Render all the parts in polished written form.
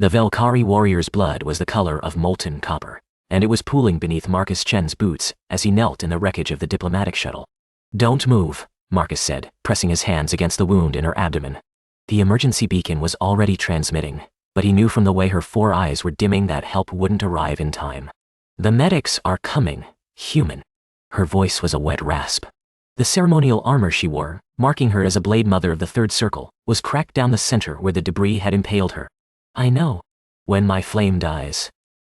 The Vel'kari warrior's blood was the color of molten copper, and it was pooling beneath Marcus Chen's boots as he knelt in the wreckage of the diplomatic shuttle. "Don't move," Marcus said, pressing his hands against the wound in her abdomen. The emergency beacon was already transmitting, but he knew from the way her 4 eyes were dimming that help wouldn't arrive in time. "The medics are coming, human." Her voice was a wet rasp. The ceremonial armor she wore, marking her as a Blade Mother of the Third Circle, was cracked down the center where the debris had impaled her. "I know. When my flame dies."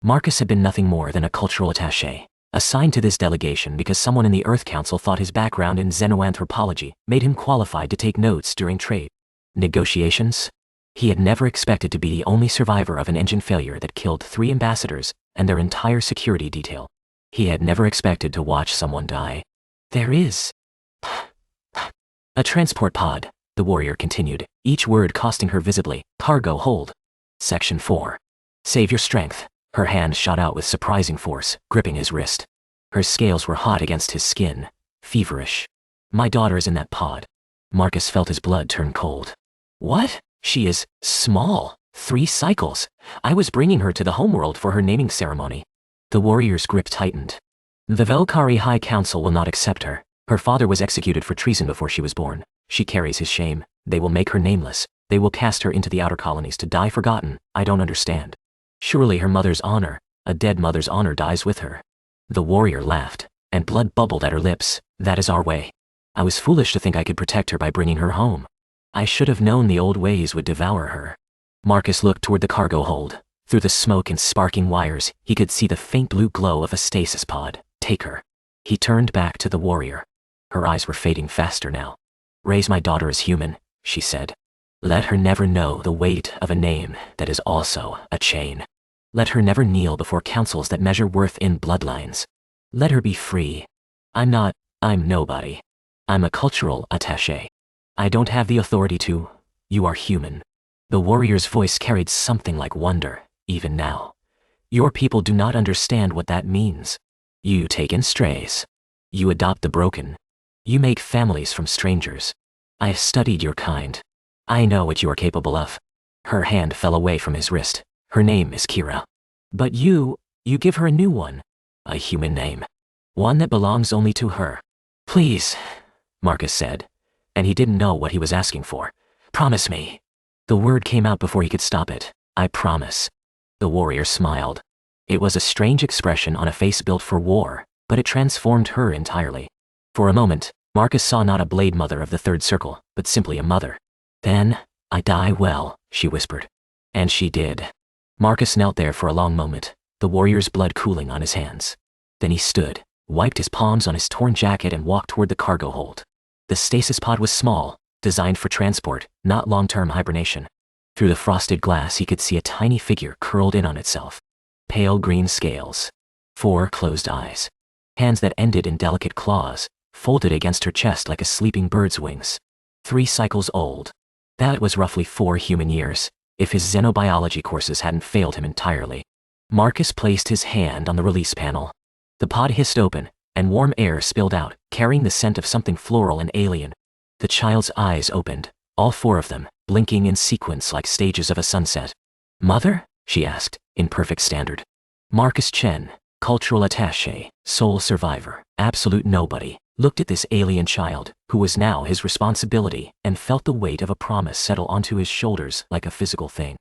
Marcus had been nothing more than a cultural attaché, assigned to this delegation because someone in the Earth Council thought his background in xenoanthropology made him qualified to take notes during trade negotiations. He had never expected to be the only survivor of an engine failure that killed 3 ambassadors and their entire security detail. He had never expected to watch someone die. "There is a transport pod," the warrior continued, each word costing her visibly. "Cargo hold. Section 4. Save your strength." Her hand shot out with surprising force, gripping his wrist. Her scales were hot against his skin, feverish. "My daughter is in that pod." Marcus felt his blood turn cold. "What? She is small. 3 cycles. I was bringing her to the homeworld for her naming ceremony." The warrior's grip tightened. "The Vel'kari High Council will not accept her. Her father was executed for treason before she was born. She carries his shame. They will make her nameless. They will cast her into the outer colonies to die forgotten. I don't understand. Surely her mother's honor, a dead mother's honor, dies with her." The warrior laughed, and blood bubbled at her lips. "That is our way. I was foolish to think I could protect her by bringing her home. I should have known the old ways would devour her." Marcus looked toward the cargo hold. Through the smoke and sparking wires, he could see the faint blue glow of a stasis pod. "Take her." He turned back to the warrior. Her eyes were fading faster now. "Raise my daughter as human," she said. "Let her never know the weight of a name that is also a chain. Let her never kneel before councils that measure worth in bloodlines. Let her be free. I'm nobody. I'm a cultural attaché. I don't have the authority to. You are human." The warrior's voice carried something like wonder, even now. "Your people do not understand what that means. You take in strays. You adopt the broken. You make families from strangers. I have studied your kind. I know what you are capable of." Her hand fell away from his wrist. "Her name is Kira. But you give her a new one. A human name. One that belongs only to her." "Please," Marcus said, and he didn't know what he was asking for. "Promise me." The word came out before he could stop it. "I promise." The warrior smiled. It was a strange expression on a face built for war, but it transformed her entirely. For a moment, Marcus saw not a Blade Mother of the Third Circle, but simply a mother. "Then, I die well," she whispered. And she did. Marcus knelt there for a long moment, the warrior's blood cooling on his hands. Then he stood, wiped his palms on his torn jacket and walked toward the cargo hold. The stasis pod was small, designed for transport, not long-term hibernation. Through the frosted glass he could see a tiny figure curled in on itself. Pale green scales. 4 closed eyes. Hands that ended in delicate claws, folded against her chest like a sleeping bird's wings. 3 cycles old. That was roughly 4 human years, if his xenobiology courses hadn't failed him entirely. Marcus placed his hand on the release panel. The pod hissed open, and warm air spilled out, carrying the scent of something floral and alien. The child's eyes opened, all 4 of them, blinking in sequence like stages of a sunset. "Mother?" she asked, in perfect standard. Marcus Chen, cultural attaché, sole survivor, absolute nobody, looked at this alien child, who was now his responsibility, and felt the weight of a promise settle onto his shoulders like a physical thing.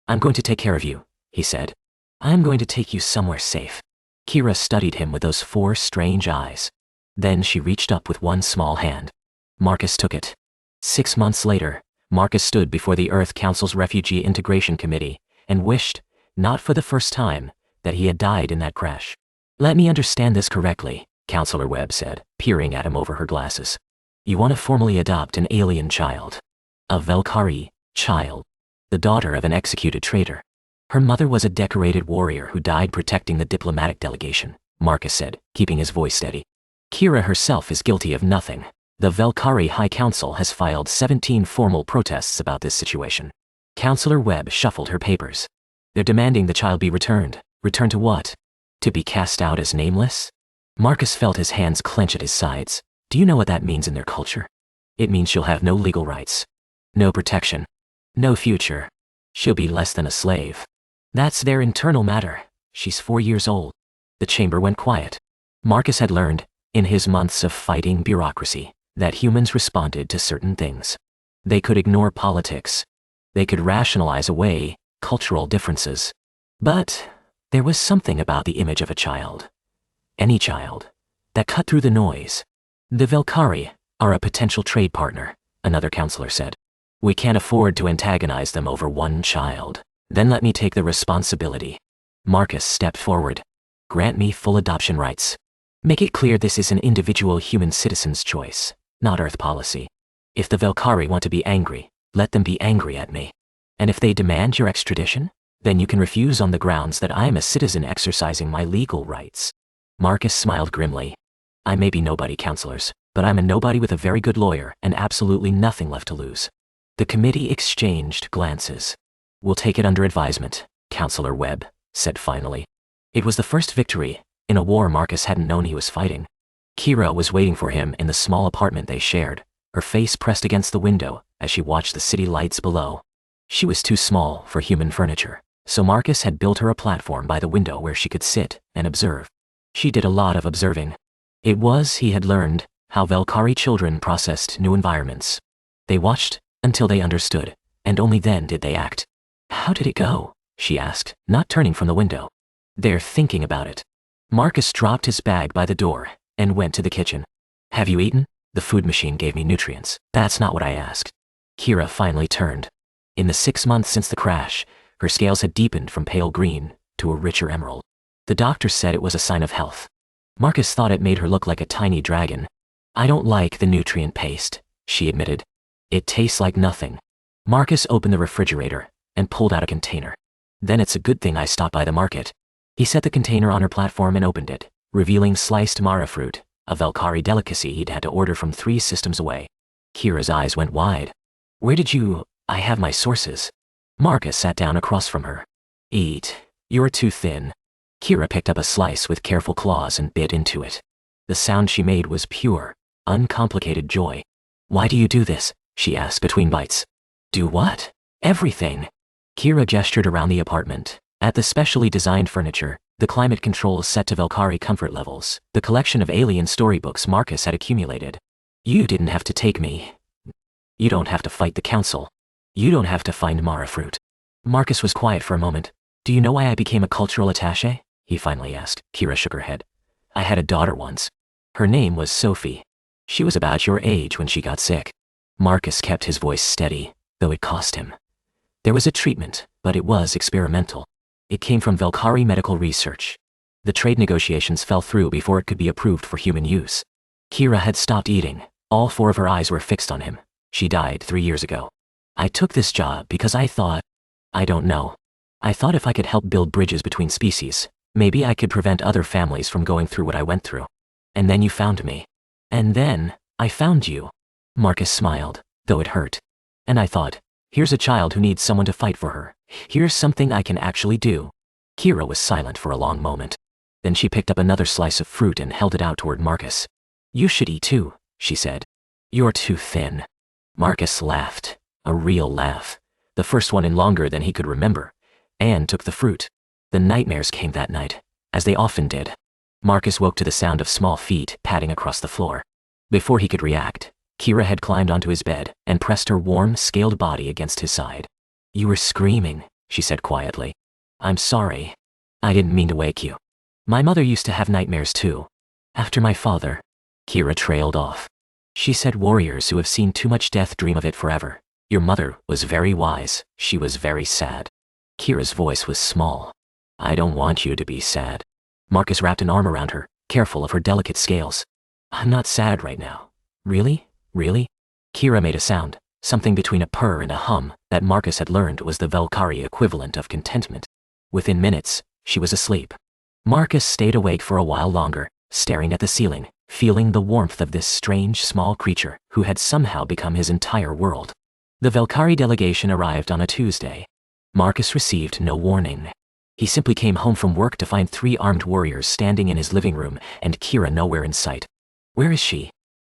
"I'm going to take care of you," he said. "I'm going to take you somewhere safe." Kira studied him with those 4 strange eyes. Then she reached up with one small hand. Marcus took it. 6 months later, Marcus stood before the Earth Council's Refugee Integration Committee and wished, not for the first time, that he had died in that crash. "Let me understand this correctly," Counselor Webb said, peering at him over her glasses. "You want to formally adopt an alien child. A Vel'kari child. The daughter of an executed traitor. Her mother was a decorated warrior who died protecting the diplomatic delegation," Marcus said, keeping his voice steady. "Kira herself is guilty of nothing. The Vel'kari High Council has filed 17 formal protests about this situation." Counselor Webb shuffled her papers. "They're demanding the child be returned. Returned to what? To be cast out as nameless?" Marcus felt his hands clench at his sides. "Do you know what that means in their culture? It means she'll have no legal rights. No protection. No future. She'll be less than a slave." That's their internal matter. She's 4 years old. The chamber went quiet. Marcus had learned, in his months of fighting bureaucracy, that humans responded to certain things. They could ignore politics. They could rationalize away cultural differences. But there was something about the image of a child, any child, that cut through the noise. The Vel'kari are a potential trade partner, another counselor said. We can't afford to antagonize them over one child. Then let me take the responsibility. Marcus stepped forward. Grant me full adoption rights. Make it clear this is an individual human citizen's choice, not Earth policy. If the Vel'kari want to be angry, let them be angry at me. And if they demand your extradition, then you can refuse on the grounds that I am a citizen exercising my legal rights. Marcus smiled grimly. I may be nobody, counselors, but I'm a nobody with a very good lawyer and absolutely nothing left to lose. The committee exchanged glances. We'll take it under advisement, Counselor Webb said finally. It was the first victory in a war Marcus hadn't known he was fighting. Kira was waiting for him in the small apartment they shared, her face pressed against the window as she watched the city lights below. She was too small for human furniture, so Marcus had built her a platform by the window where she could sit and observe. She did a lot of observing. It was, he had learned, how Vel'kari children processed new environments. They watched until they understood, and only then did they act. How did it go? She asked, not turning from the window. They're thinking about it. Marcus dropped his bag by the door and went to the kitchen. Have you eaten? The food machine gave me nutrients. That's not what I asked. Kira finally turned. In the 6 months since the crash, her scales had deepened from pale green to a richer emerald. The doctor said it was a sign of health. Marcus thought it made her look like a tiny dragon. I don't like the nutrient paste, she admitted. It tastes like nothing. Marcus opened the refrigerator and pulled out a container. Then it's a good thing I stopped by the market. He set the container on her platform and opened it, revealing sliced mara fruit, a Vel'kari delicacy he'd had to order from 3 systems away. Kira's eyes went wide. Where did you... I have my sources. Marcus sat down across from her. Eat. You're too thin. Kira picked up a slice with careful claws and bit into it. The sound she made was pure, uncomplicated joy. Why do you do this? She asked between bites. Do what? Everything. Kira gestured around the apartment. At the specially designed furniture, the climate controls set to Vel'kari comfort levels, the collection of alien storybooks Marcus had accumulated. You didn't have to take me. You don't have to fight the council. You don't have to find Mara fruit. Marcus was quiet for a moment. Do you know why I became a cultural attaché? He finally asked. Kira shook her head. I had a daughter once. Her name was Sophie. She was about your age when she got sick. Marcus kept his voice steady, though it cost him. There was a treatment, but it was experimental. It came from Vel'kari medical research. The trade negotiations fell through before it could be approved for human use. Kira had stopped eating. All 4 of her eyes were fixed on him. She died 3 years ago. I took this job because I thought, I don't know. I thought if I could help build bridges between species, maybe I could prevent other families from going through what I went through. And then you found me. And then, I found you. Marcus smiled, though it hurt. And I thought, here's a child who needs someone to fight for her. Here's something I can actually do. Kira was silent for a long moment. Then she picked up another slice of fruit and held it out toward Marcus. You should eat too, she said. You're too thin. Marcus laughed, a real laugh, the first one in longer than he could remember, and took the fruit. The nightmares came that night, as they often did. Marcus woke to the sound of small feet padding across the floor. Before he could react, Kira had climbed onto his bed and pressed her warm, scaled body against his side. You were screaming, she said quietly. I'm sorry. I didn't mean to wake you. My mother used to have nightmares too. After my father. Kira trailed off. She said warriors who have seen too much death dream of it forever. Your mother was very wise. She was very sad. Kira's voice was small. I don't want you to be sad. Marcus wrapped an arm around her, careful of her delicate scales. I'm not sad right now. Really? Really? Kira made a sound, something between a purr and a hum, that Marcus had learned was the Vel'kari equivalent of contentment. Within minutes, she was asleep. Marcus stayed awake for a while longer, staring at the ceiling, feeling the warmth of this strange small creature who had somehow become his entire world. The Vel'kari delegation arrived on a Tuesday. Marcus received no warning. He simply came home from work to find 3 armed warriors standing in his living room and Kira nowhere in sight. Where is she?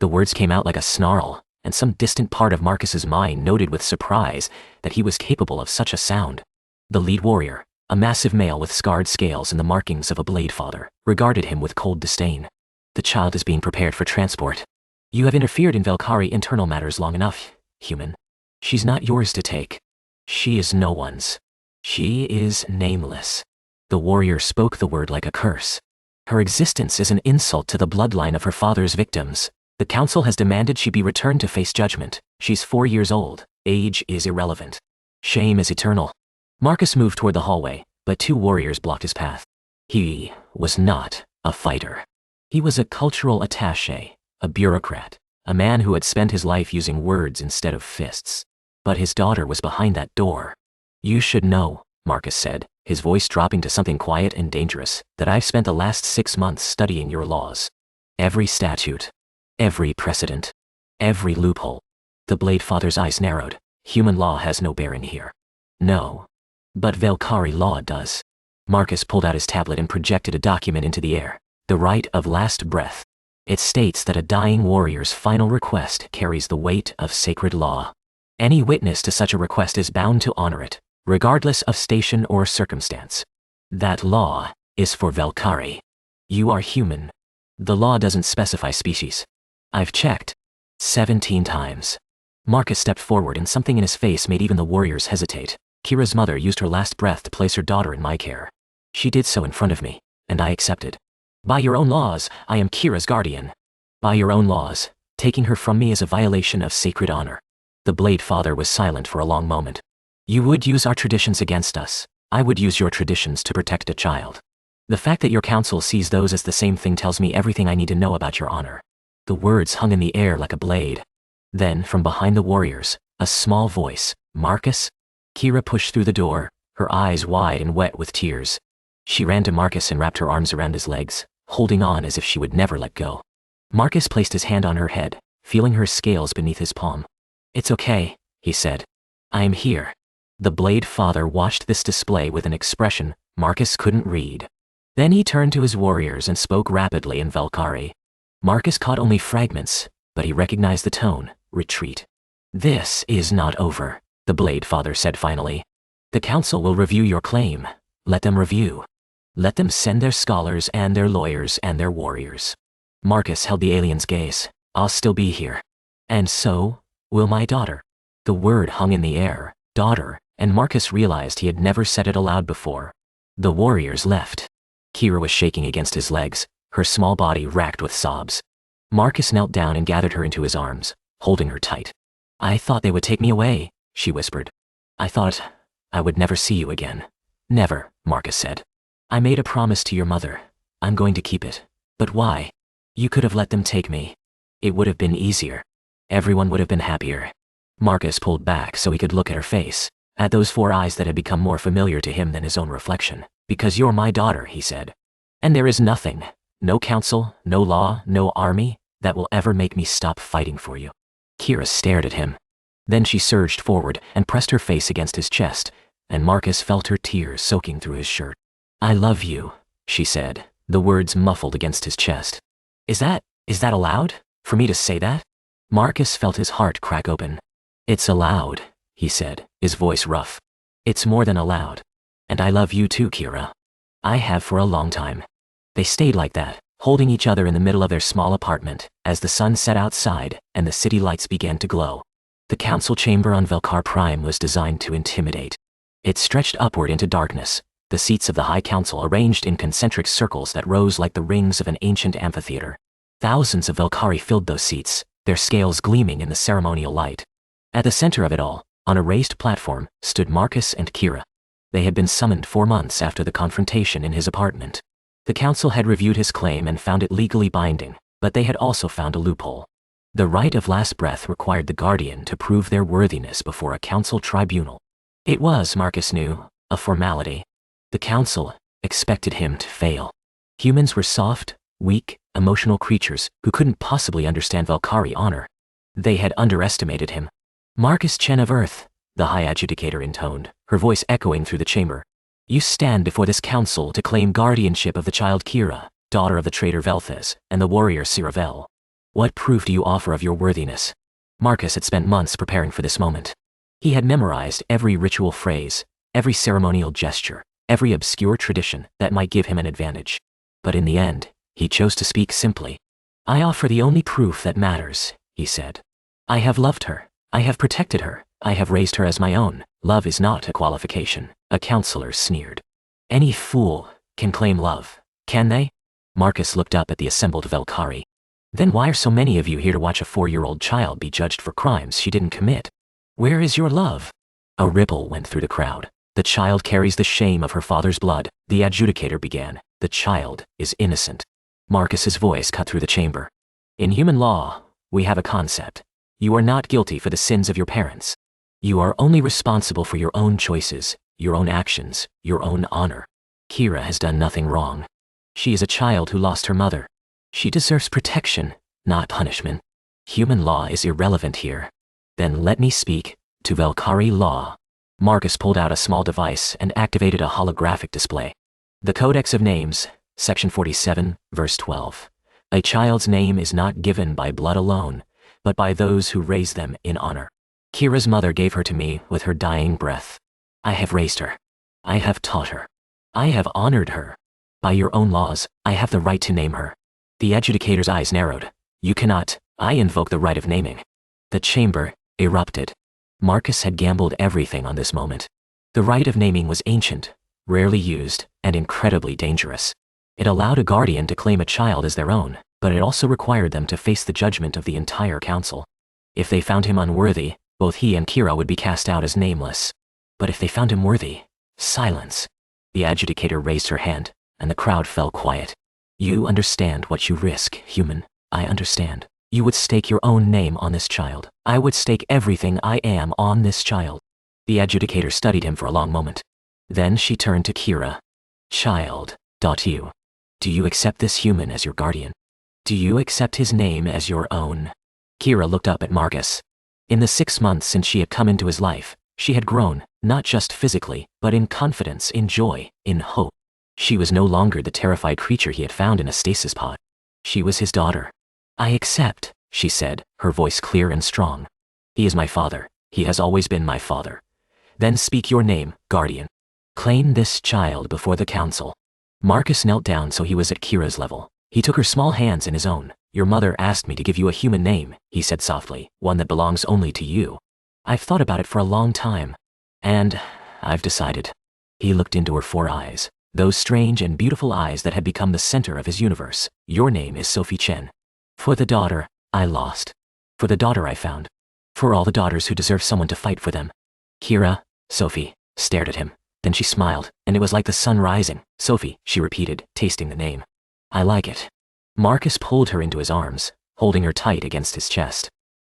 The words came out like a snarl, and some distant part of Marcus's mind noted with surprise that he was capable of such a sound. The lead warrior, A massive male with scarred scales and the markings of a blade father regarded him with cold disdain. The child is being prepared for transport. You have interfered in Vel'kari internal matters long enough, human. She's not yours to take. She is no one's. She is nameless. The warrior spoke the word like a curse. Her existence is an insult to the bloodline of her father's victims. The council has demanded she be returned to face judgment. She's 4 years old. Age is irrelevant. Shame is eternal. Marcus moved toward the hallway, but 2 warriors blocked his path. He was not a fighter. He was a cultural attaché, a bureaucrat, a man who had spent his life using words instead of fists. But his daughter was behind that door. You should know, Marcus said, his voice dropping to something quiet and dangerous, that I've spent the last 6 months studying your laws. Every statute, every precedent, every loophole. The Blade Father's eyes narrowed. Human law has no bearing here. No. But Vel'kari law does. Marcus pulled out his tablet and projected a document into the air. The right of last breath. It states that a dying warrior's final request carries the weight of sacred law. Any witness to such a request is bound to honor it, regardless of station or circumstance. That law is for Vel'kari. You are human. The law doesn't specify species. I've checked 17 times. Marcus stepped forward and something in his face made even the warriors hesitate. Kira's mother used her last breath to place her daughter in my care. She did so in front of me, and I accepted. By your own laws, I am Kira's guardian. By your own laws, taking her from me is a violation of sacred honor. The Blade Father was silent for a long moment. You would use our traditions against us. I would use your traditions to protect a child. The fact that your council sees those as the same thing tells me everything I need to know about your honor. The words hung in the air like a blade. Then, from behind the warriors, a small voice, Marcus? Kira pushed through the door, her eyes wide and wet with tears. She ran to Marcus and wrapped her arms around his legs, holding on as if she would never let go. Marcus placed his hand on her head, feeling her scales beneath his palm. It's okay, he said. I am here. The Blade Father watched this display with an expression Marcus couldn't read. Then he turned to his warriors and spoke rapidly in Vel'kari. Marcus caught only fragments, but he recognized the tone, retreat. This is not over, the Blade Father said finally. The council will review your claim. Let them review. Let them send their scholars and their lawyers and their warriors. Marcus held the alien's gaze. I'll still be here. And so, will my daughter. The word hung in the air, daughter, and Marcus realized he had never said it aloud before. The warriors left. Kira was shaking against his legs, her small body racked with sobs. Marcus knelt down and gathered her into his arms, holding her tight. I thought they would take me away, she whispered. I thought I would never see you again. Never, Marcus said. I made a promise to your mother. I'm going to keep it. But why? You could have let them take me. It would have been easier. Everyone would have been happier. Marcus pulled back so he could look at her face, at those 4 eyes that had become more familiar to him than his own reflection. Because you're my daughter, he said. And there is nothing, no council, no law, no army, that will ever make me stop fighting for you. Kira stared at him. Then she surged forward and pressed her face against his chest, and Marcus felt her tears soaking through his shirt. I love you, she said, the words muffled against his chest. Is that allowed? For me to say that? Marcus felt his heart crack open. It's allowed, he said, his voice rough. It's more than allowed. And I love you too, Kira. I have for a long time. They stayed like that, holding each other in the middle of their small apartment, as the sun set outside and the city lights began to glow. The council chamber on Vel'kar Prime was designed to intimidate. It stretched upward into darkness, the seats of the High Council arranged in concentric circles that rose like the rings of an ancient amphitheater. Thousands of Vel'kari filled those seats, their scales gleaming in the ceremonial light. At the center of it all, on a raised platform, stood Marcus and Kira. They had been summoned 4 months after the confrontation in his apartment. The council had reviewed his claim and found it legally binding, but they had also found a loophole. The right of last breath required the guardian to prove their worthiness before a council tribunal. It was, Marcus knew, a formality. The council expected him to fail. Humans were soft, weak, emotional creatures who couldn't possibly understand Vel'kari honor. They had underestimated him. Marcus Chen of Earth, the High Adjudicator intoned, her voice echoing through the chamber. You stand before this council to claim guardianship of the child Kira, daughter of the traitor Vel'thes, and the warrior Siravel. What proof do you offer of your worthiness? Marcus had spent months preparing for this moment. He had memorized every ritual phrase, every ceremonial gesture, every obscure tradition that might give him an advantage. But in the end, he chose to speak simply. I offer the only proof that matters, he said. I have loved her. I have protected her. I have raised her as my own. Love is not a qualification, a counselor sneered. Any fool can claim love, can they? Marcus looked up at the assembled Vel'kari. Then why are so many of you here to watch a 4-year-old child be judged for crimes she didn't commit? Where is your love? A ripple went through the crowd. The child carries the shame of her father's blood, the adjudicator began. The child is innocent. Marcus's voice cut through the chamber. In human law, we have a concept. You are not guilty for the sins of your parents. You are only responsible for your own choices, your own actions, your own honor. Kira has done nothing wrong. She is a child who lost her mother. She deserves protection, not punishment. Human law is irrelevant here. Then let me speak to Vel'kari law. Marcus pulled out a small device and activated a holographic display. The Codex of Names, Section 47, Verse 12. A child's name is not given by blood alone, but by those who raise them in honor. Kira's mother gave her to me with her dying breath. I have raised her. I have taught her. I have honored her. By your own laws, I have the right to name her. The adjudicator's eyes narrowed. You cannot. I invoke the right of naming. The chamber erupted. Marcus had gambled everything on this moment. The right of naming was ancient, rarely used, and incredibly dangerous. It allowed a guardian to claim a child as their own, but it also required them to face the judgment of the entire council. If they found him unworthy, both he and Kira would be cast out as nameless. But if they found him worthy, silence. The adjudicator raised her hand, and the crowd fell quiet. You understand what you risk, human. I understand. You would stake your own name on this child. I would stake everything I am on this child. The adjudicator studied him for a long moment. Then she turned to Kira. Child, do you accept this human as your guardian? Do you accept his name as your own? Kira looked up at Marcus. In the 6 months since she had come into his life, she had grown, not just physically, but in confidence, in joy, in hope. She was no longer the terrified creature he had found in a stasis pod. She was his daughter. I accept, she said, her voice clear and strong. He is my father. He has always been my father. Then speak your name, guardian. Claim this child before the council. Marcus knelt down so he was at Kira's level. He took her small hands in his own. Your mother asked me to give you a human name, he said softly, one that belongs only to you. I've thought about it for a long time. And I've decided. He looked into her 4 eyes, those strange and beautiful eyes that had become the center of his universe. Your name is Sophie Chen. For the daughter I lost. For the daughter I found. For all the daughters who deserve someone to fight for them. Kira, Sophie, stared at him. Then she smiled, and it was like the sun rising. Sophie, she repeated, tasting the name. I like it. Marcus pulled her into his arms, holding her tight against his chest.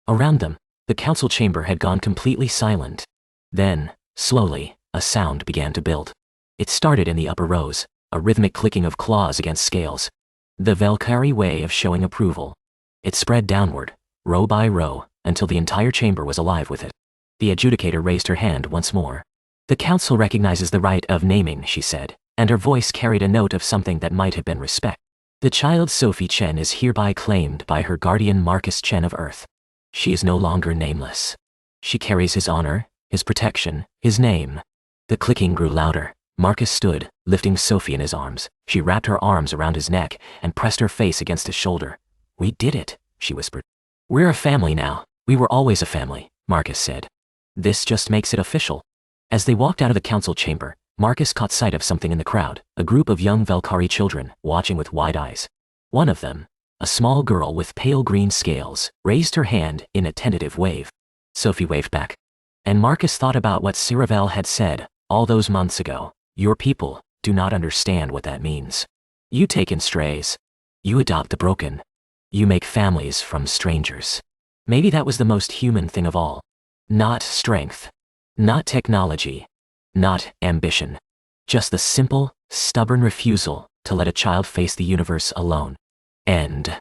Around them, the council chamber had gone completely silent. Then, slowly, a sound began to build. It started in the upper rows, a rhythmic clicking of claws against scales. The Vel'kari way of showing approval. It spread downward, row by row, until the entire chamber was alive with it. The adjudicator raised her hand once more. The council recognizes the right of naming, she said, and her voice carried a note of something that might have been respect. The child Sophie Chen is hereby claimed by her guardian Marcus Chen of Earth. She is no longer nameless. She carries his honor, his protection, his name. The clicking grew louder. Marcus stood, lifting Sophie in his arms. She wrapped her arms around his neck and pressed her face against his shoulder. We did it, she whispered. We're a family now. We were always a family, Marcus said. This just makes it official. As they walked out of the council chamber, Marcus caught sight of something in the crowd, a group of young Vel'kari children, watching with wide eyes. One of them, a small girl with pale green scales, raised her hand in a tentative wave. Sophie waved back. And Marcus thought about what Siravel had said all those months ago. Your people do not understand what that means. You take in strays. You adopt the broken. You make families from strangers. Maybe that was the most human thing of all. Not strength. Not technology. Not ambition. Just the simple, stubborn refusal to let a child face the universe alone. End.